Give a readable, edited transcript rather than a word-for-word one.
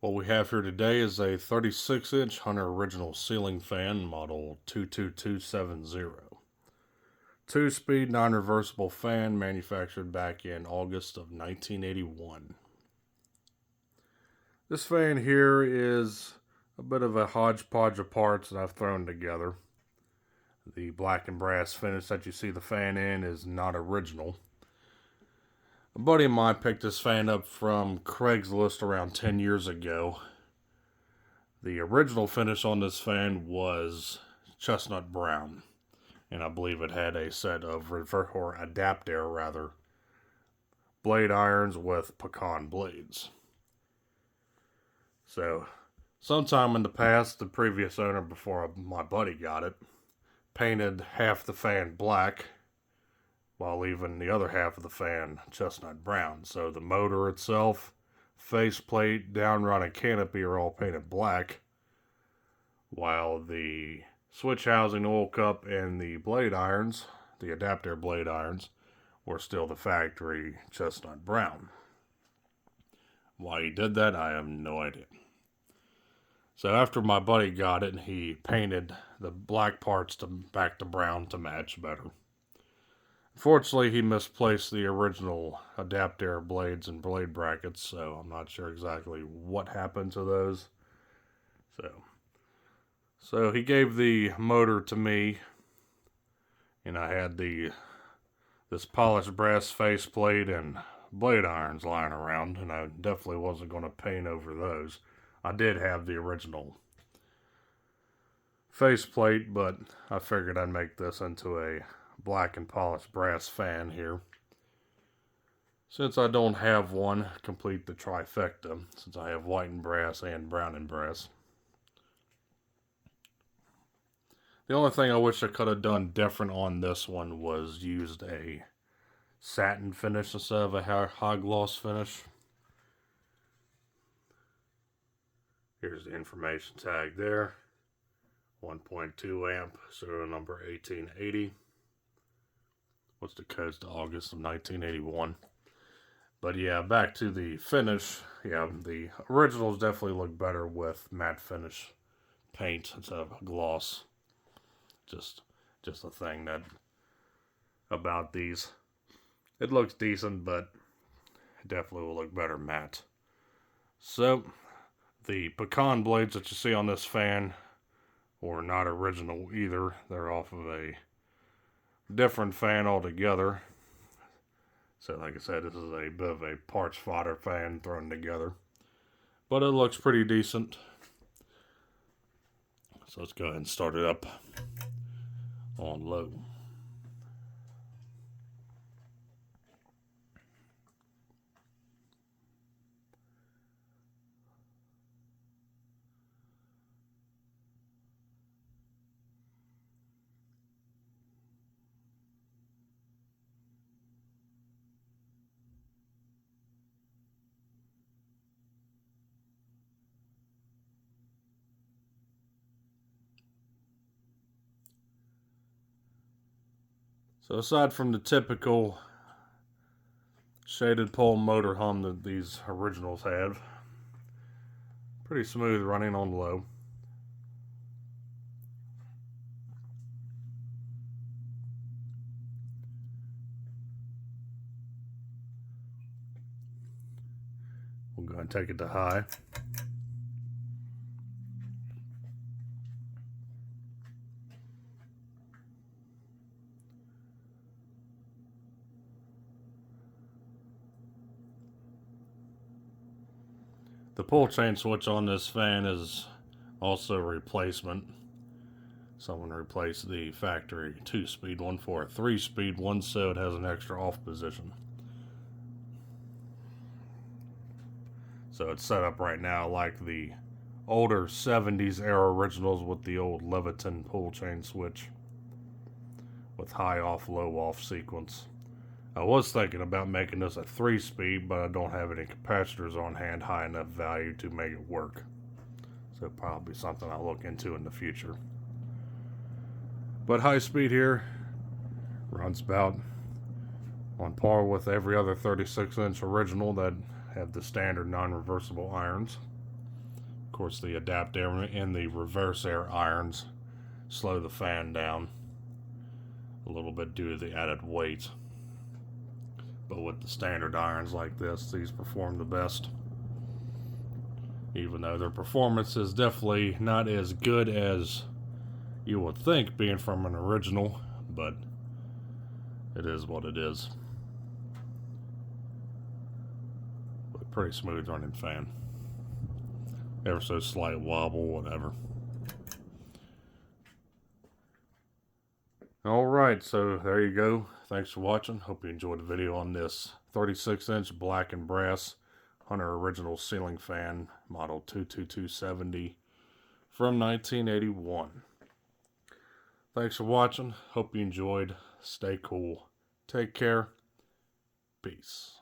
What we have here today is a 36-inch Hunter original ceiling fan model 22270. Two-speed non-reversible fan manufactured back in August of 1981. This fan here is a bit of a hodgepodge of parts that I've thrown together. The black and brass finish that you see the fan in is not original. A buddy of mine picked this fan up from Craigslist around 10 years ago. The original finish on this fan was chestnut brown, and I believe it had a set of blade irons with pecan blades. So, sometime in the past, the previous owner before my buddy got it painted half the fan black while leaving the other half of the fan chestnut brown. So the motor itself, faceplate, downrun, and canopy are all painted black, while the switch housing, oil cup, and the blade irons, the adapter blade irons, were still the factory chestnut brown. Why he did that, I have no idea. So after my buddy got it, he painted the black parts back to brown to match better. Fortunately, he misplaced the original adapter blades and blade brackets, so I'm not sure exactly what happened to those. So he gave the motor to me, and I had this polished brass faceplate and blade irons lying around, and I definitely wasn't going to paint over those. I did have the original faceplate, but I figured I'd make this into a black and polished brass fan here. Since I don't have one, complete the trifecta, since I have white and brass and brown and brass. The only thing I wish I could have done different on this one was used a satin finish instead of a high gloss finish. Here's the information tag there. 1.2 amp, serial number 1880. What's the codes to August of 1981. But yeah, back to the finish. Yeah, the originals definitely look better with matte finish paint instead of gloss. Just a thing that about these. It looks decent, but it definitely will look better matte. So, the pecan blades that you see on this fan were not original either. They're off of a different fan altogether. So, like I said, this is a bit of a parts fodder fan thrown together. But it looks pretty decent. So let's go ahead and start it up on low. So aside from the typical shaded pole motor hum that these originals have, pretty smooth running on low. We'll go ahead and take it to high. The pull chain switch on this fan is also a replacement. Someone replaced the factory 2-speed one for a 3-speed one, so it has an extra off position. So it's set up right now like the older 70s era originals with the old Leviton pull chain switch with high off, low off sequence. I was thinking about making this a 3-speed, but I don't have any capacitors on hand high enough value to make it work. So probably something I'll look into in the future. But high speed here runs about on par with every other 36-inch original that have the standard non-reversible irons. course, the adapter and the reverse air irons slow the fan down a little bit due to the added weight. But with the standard irons like this, these perform the best. Even though their performance is definitely not as good as you would think being from an original, but it is what it is. But pretty smooth running fan. Ever so slight wobble, whatever. Alright, so there you go. Thanks for watching. Hope you enjoyed the video on this 36-inch black and brass Hunter original ceiling fan, model 22270 from 1981. Thanks for watching. Hope you enjoyed. Stay cool. Take care. Peace.